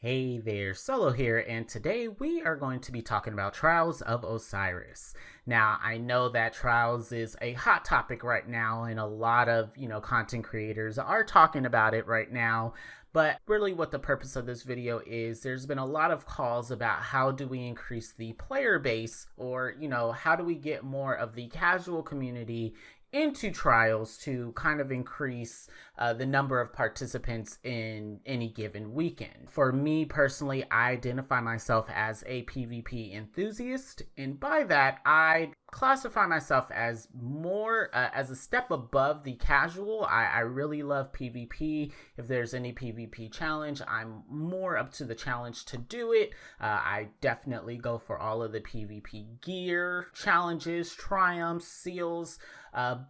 Hey there, Solo here, and today we are going to be talking about Trials of Osiris. Now, I know that Trials is a hot topic right now, and a lot of, content creators are talking about it right now. But really what the purpose of this video is, there's been a lot of calls about how do we increase the player base, or, how do we get more of the casual community into trials to kind of increase the number of participants in any given weekend. For me personally, I identify myself as a PvP enthusiast, and by that, I classify myself as more as a step above the casual. I really love PvP. If there's any PvP challenge, I'm more up to the challenge to do it. I definitely go for all of the PvP gear, challenges, triumphs, seals,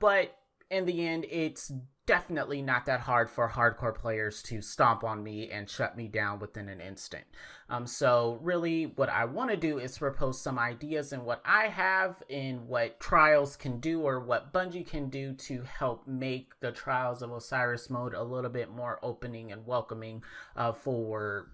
but in the end, it's definitely not that hard for hardcore players to stomp on me and shut me down within an instant. So really what I want to do is propose some ideas in what I have in what Trials can do, or what Bungie can do to help make the Trials of Osiris mode a little bit more opening and welcoming for,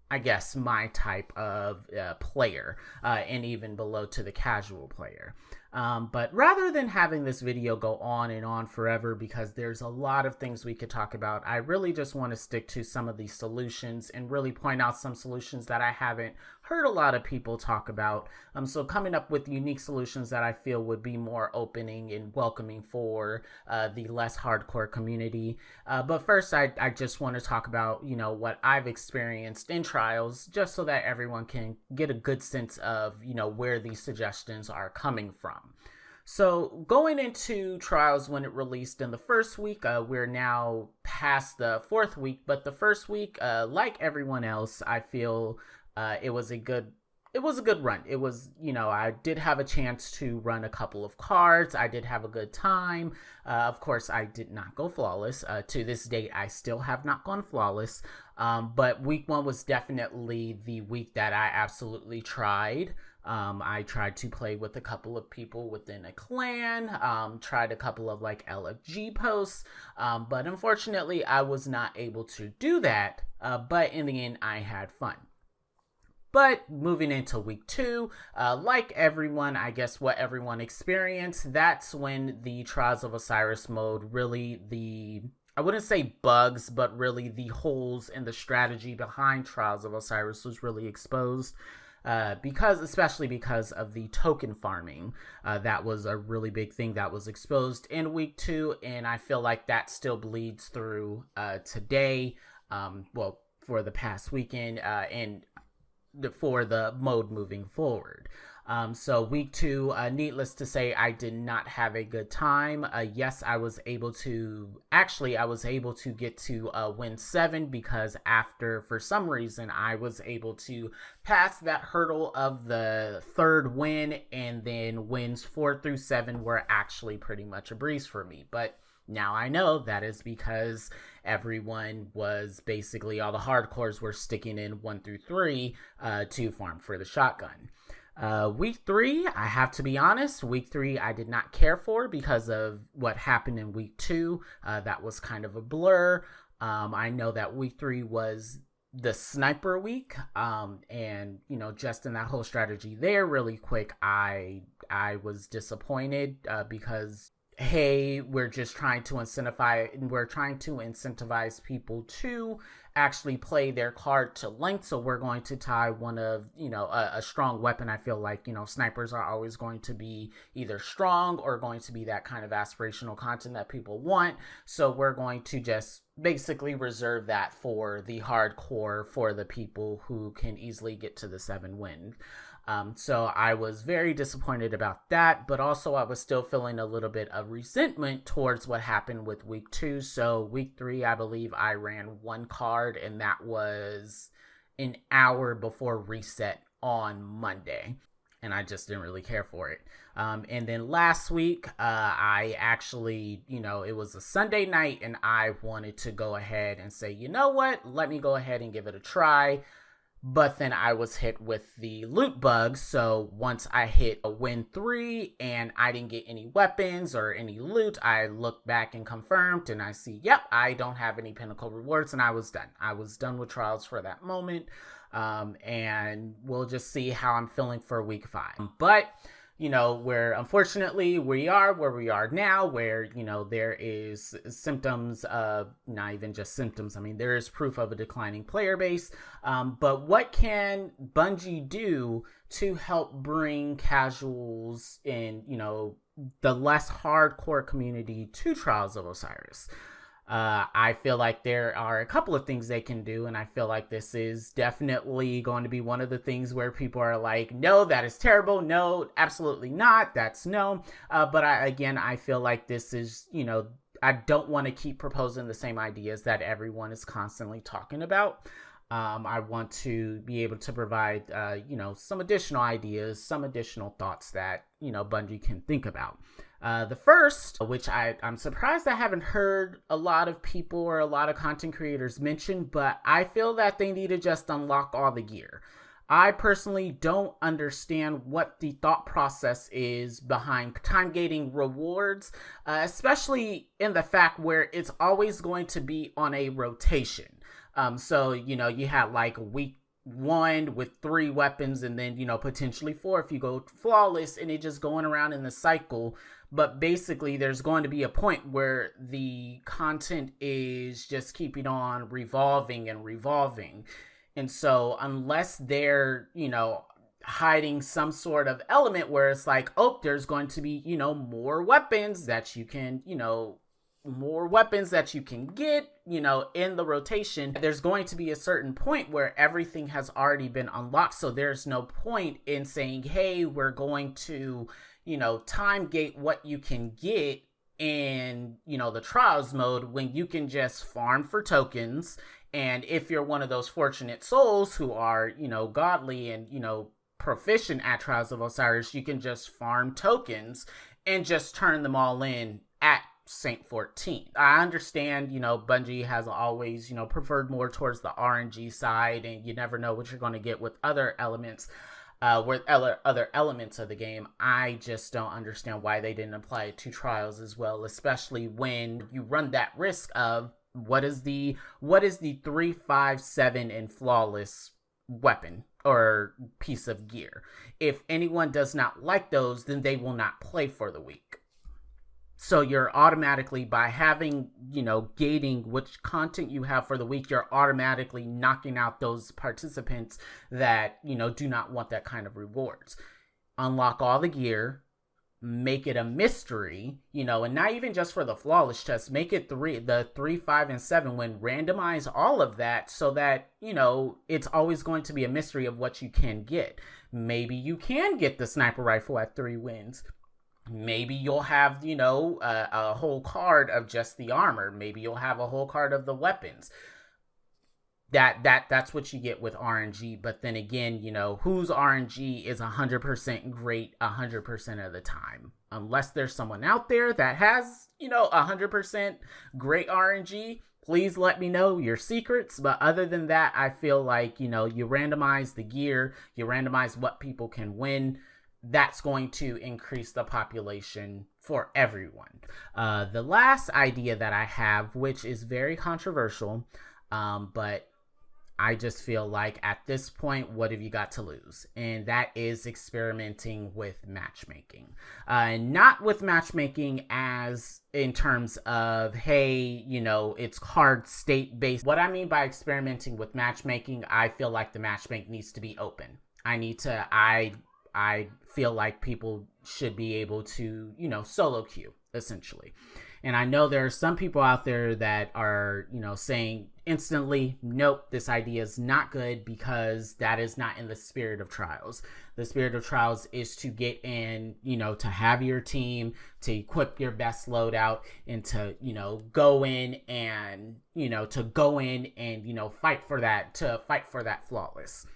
I guess, my type of player, and even below to the casual player. But rather than having this video go on and on forever, because there's a lot of things we could talk about, I really just want to stick to some of these solutions and really point out some solutions that I haven't heard a lot of people talk about. So coming up with unique solutions that I feel would be more opening and welcoming for the less hardcore community. But first, I just want to talk about, what I've experienced in Trials, just so that everyone can get a good sense of, where these suggestions are coming from. So going into Trials when it released in the first week, we're now past the fourth week, but the first week, like everyone else, I feel it was a good run. It was, I did have a chance to run a couple of cards. I did have a good time. Of course, I did not go flawless. To this date, I still have not gone flawless. But week one was definitely the week that I absolutely tried. I tried to play with a couple of people within a clan, tried a couple of like LFG posts, but unfortunately I was not able to do that, but in the end I had fun. But moving into week two, like everyone, I guess what everyone experienced, that's when the Trials of Osiris mode really, I wouldn't say bugs, but really the holes in the strategy behind Trials of Osiris was really exposed. Especially because of the token farming. That was a really big thing that was exposed in week two, and I feel like that still bleeds through today, for the past weekend, and for the mode moving forward. So week two, needless to say, I did not have a good time. Yes, I was able to get to win 7, because after, for some reason, I was able to pass that hurdle of the third win, and then wins 4 through 7 were actually pretty much a breeze for me. But now I know that is because everyone was basically, all the hardcores were sticking in 1 through 3 to farm for the shotgun. Week 3, I have to be honest, week 3 I did not care for because of what happened in week 2. That was kind of a blur. I know that week 3 was the sniper week, and just in that whole strategy there, really quick, I was disappointed, because hey, we're trying to incentivize people to actually play their card to length, so we're going to tie one of, a strong weapon. I feel like, snipers are always going to be either strong or going to be that kind of aspirational content that people want, so we're going to just basically reserve that for the hardcore, for the people who can easily get to the 7 win. So I was very disappointed about that, but also I was still feeling a little bit of resentment towards what happened with week 2. So week 3, I believe I ran 1 card, and that was an hour before reset on Monday, and I just didn't really care for it. And then last week, I actually, it was a Sunday night, and I wanted to go ahead and say, you know what, let me go ahead and give it a try. But then I was hit with the loot bug. So once I hit a win 3 and I didn't get any weapons or any loot, I looked back and confirmed and I see, yep, I don't have any pinnacle rewards, and I was done. I was done with trials for that moment. And we'll just see how I'm feeling for week 5. But where unfortunately we are where we are now, where, there is symptoms of, not even just symptoms, I mean, there is proof of a declining player base. But what can Bungie do to help bring casuals in, the less hardcore community to Trials of Osiris? I feel like there are a couple of things they can do, and I feel like this is definitely going to be one of the things where people are like, no, that is terrible. No, absolutely not. That's no. But I feel like this is, I don't want to keep proposing the same ideas that everyone is constantly talking about. I want to be able to provide, some additional ideas, some additional thoughts that, Bungie can think about. The first, which I'm surprised I haven't heard a lot of people or a lot of content creators mention, but I feel that they need to just unlock all the gear. I personally don't understand what the thought process is behind time gating rewards, especially in the fact where it's always going to be on a rotation. So, you had like week 1 with 3 weapons, and then, potentially 4 if you go flawless, and it just going around in the cycle. But basically, there's going to be a point where the content is just keeping on revolving and revolving. And so unless they're, hiding some sort of element where it's like, oh, there's going to be, more weapons that you can, more weapons that you can get, in the rotation, there's going to be a certain point where everything has already been unlocked. So there's no point in saying, hey, we're going to, time gate what you can get in, the trials mode, when you can just farm for tokens. And if you're one of those fortunate souls who are, godly and, proficient at Trials of Osiris, you can just farm tokens and just turn them all in at Saint 14. I understand, Bungie has always, preferred more towards the RNG side, and you never know what you're going to get with other elements, other elements of the game. I just don't understand why they didn't apply it to Trials as well, especially when you run that risk of what is the 3, 5, 7 and flawless weapon or piece of gear. If anyone does not like those, then they will not play for the week. So you're automatically, by having, gating which content you have for the week, you're automatically knocking out those participants that, do not want that kind of rewards. Unlock all the gear, make it a mystery, and not even just for the flawless test, make it the 3, 5, and 7 when randomize all of that so that, it's always going to be a mystery of what you can get. Maybe you can get the sniper rifle at 3 wins. Maybe you'll have, a whole card of just the armor. Maybe you'll have a whole card of the weapons. That's what you get with RNG. But then again, whose RNG is 100% great 100% of the time? Unless there's someone out there that has, 100% great RNG, please let me know your secrets. But other than that, I feel like, you randomize the gear, you randomize what people can win. That's going to increase the population for everyone. The last idea that I have, which is very controversial, but I just feel like at this point, what have you got to lose? And that is experimenting with matchmaking. Not with matchmaking as in terms of, hey, it's hard state-based. What I mean by experimenting with matchmaking, I feel like the matchmaking needs to be open. I feel like people should be able to, solo queue, essentially. And I know there are some people out there that are, saying instantly, nope, this idea is not good because that is not in the spirit of Trials. The spirit of Trials is to get in, to have your team, to equip your best loadout, and to, go in and, fight for that flawless.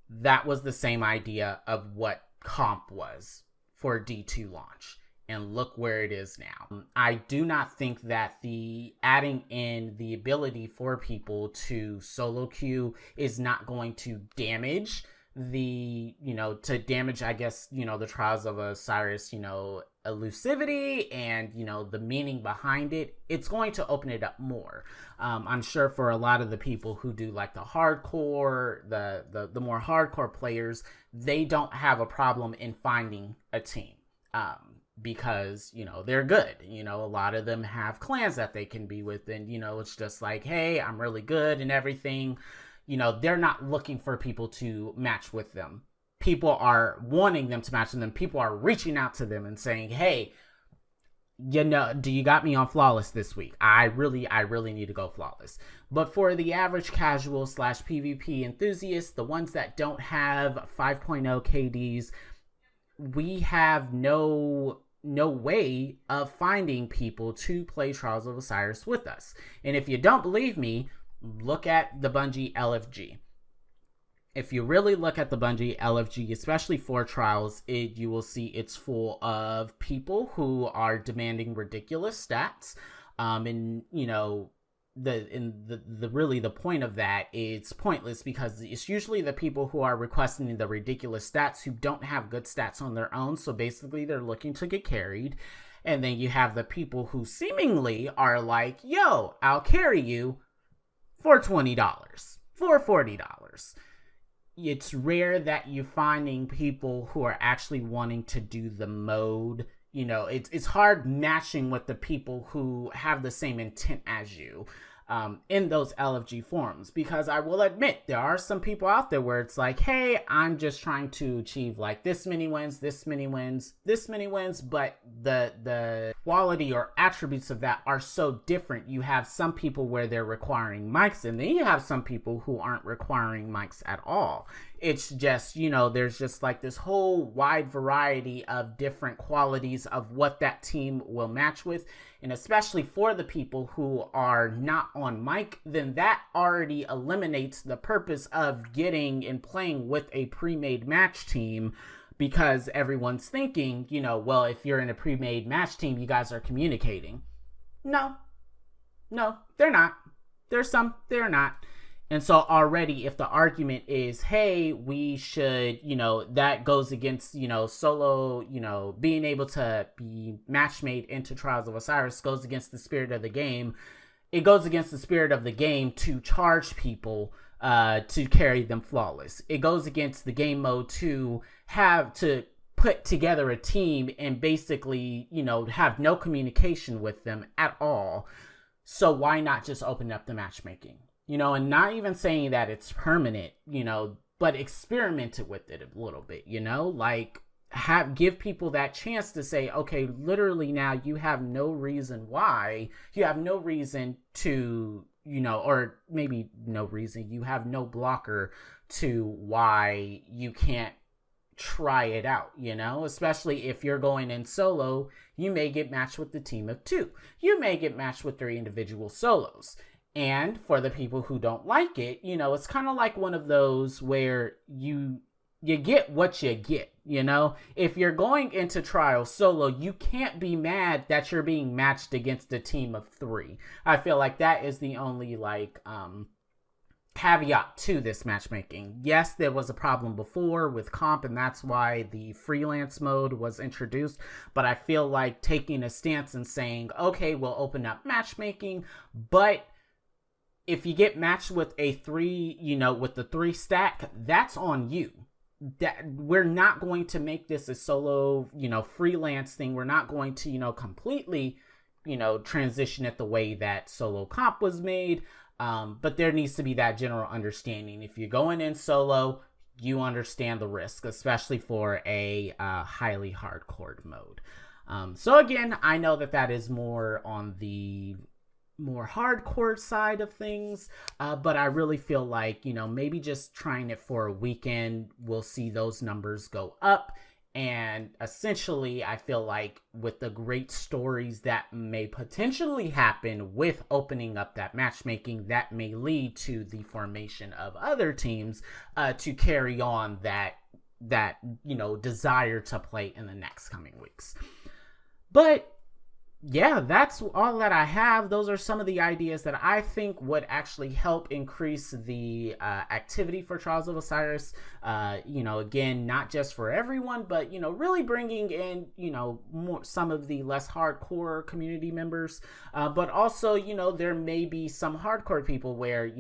That was the same idea of what comp was for D2 launch. and look where it is now. I do not think that the adding in the ability for people to solo queue is not going to damage I guess, the Trials of Osiris, elusivity and, the meaning behind it. It's going to open it up more. I'm sure for a lot of the people who do like the hardcore, the more hardcore players, they don't have a problem in finding a team. Because, they're good. A lot of them have clans that they can be with, and, it's just like, hey, I'm really good and everything. They're not looking for people to match with them. People are wanting them to match with them. People are reaching out to them and saying, hey, do you got me on flawless this week? I really need to go flawless. But for the average casual / PvP enthusiast, the ones that don't have 5.0 KDs, we have no way of finding people to play Trials of Osiris with us. And if you don't believe me, look at the Bungie LFG. If you really look at the Bungie LFG, especially for Trials, you will see it's full of people who are demanding ridiculous stats. And the point of that is pointless, because it's usually the people who are requesting the ridiculous stats who don't have good stats on their own. So basically they're looking to get carried. And then you have the people who seemingly are like, yo, I'll carry you for $20, for $40. It's rare that you're finding people who are actually wanting to do the mode. It's hard matching with the people who have the same intent as you in those LFG forums, because I will admit there are some people out there where it's like, hey, I'm just trying to achieve like this many wins, this many wins, this many wins, but the quality or attributes of that are so different. You have some people where they're requiring mics, and then you have some people who aren't requiring mics at all. It's just, there's just like this whole wide variety of different qualities of what that team will match with. And especially for the people who are not on mic, then that already eliminates the purpose of getting and playing with a pre-made match team, because everyone's thinking, well, if you're in a pre-made match team, you guys are communicating. No, they're not. There's some, they're not. And so already, if the argument is, hey, we should, that goes against, solo, being able to be match made into Trials of Osiris goes against the spirit of the game. It goes against the spirit of the game to charge people to carry them flawless. It goes against the game mode to have to put together a team and basically, have no communication with them at all. So why not just open up the matchmaking? And not even saying that it's permanent, but experiment with it a little bit, like give people that chance to say, okay, literally now you have no reason why, you have no reason to, or maybe no reason, you have no blocker to why you can't try it out, especially if you're going in solo. You may get matched with the team of 2. You may get matched with 3 individual solos. And for the people who don't like it, it's kind of like one of those where you get what you get, If you're going into Trials solo, you can't be mad that you're being matched against a team of 3. I feel like that is the only, caveat to this matchmaking. Yes, there was a problem before with comp, and that's why the freelance mode was introduced. But I feel like taking a stance and saying, okay, we'll open up matchmaking, but if you get matched with a 3, with the 3 stack, that's on you. That we're not going to make this a solo, freelance thing. We're not going to, completely, transition it the way that solo comp was made. But there needs to be that general understanding. If you're going in solo, you understand the risk, especially for a highly hardcore mode. So again, I know that is more on the more hardcore side of things, but I really feel like, maybe just trying it for a weekend, we'll see those numbers go up. And essentially, I feel like with the great stories that may potentially happen with opening up that matchmaking, that may lead to the formation of other teams to carry on that desire to play in the next coming weeks. But yeah, that's all that I have. Those are some of the ideas that I think would actually help increase the activity for Trials of Osiris. Again, not just for everyone, but, really bringing in, more, some of the less hardcore community members. But also, there may be some hardcore people where,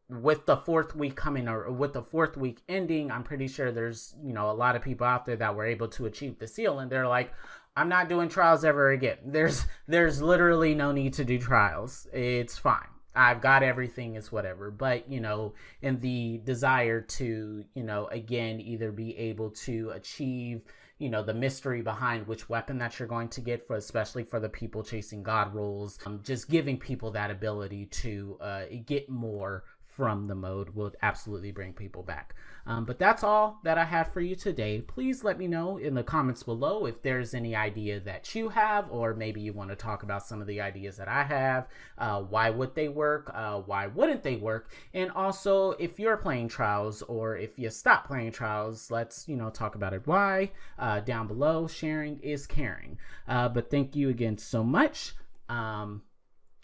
with the fourth week coming, or with the fourth week ending, I'm pretty sure there's, a lot of people out there that were able to achieve the seal, and they're like, I'm not doing trials ever again. There's literally no need to do trials. It's fine. I've got everything, is whatever. But, in the desire to, again, either be able to achieve, the mystery behind which weapon that you're going to get, for especially for the people chasing God rolls, just giving people that ability to get more from the mode will absolutely bring people back. But that's all that I have for you today. Please let me know in the comments below if there's any idea that you have, or maybe you want to talk about some of the ideas that I have. Why would they work? Why wouldn't they work? And also, if you're playing Trials, or if you stop playing Trials, let's talk about it. Why? Down below. Sharing is caring. But thank you again so much.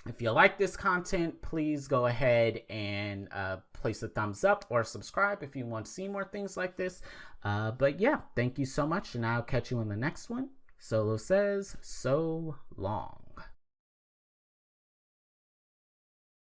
If you like this content, please go ahead and place a thumbs up, or subscribe if you want to see more things like this. But yeah, thank you so much, and I'll catch you in the next one. Solo says, so long.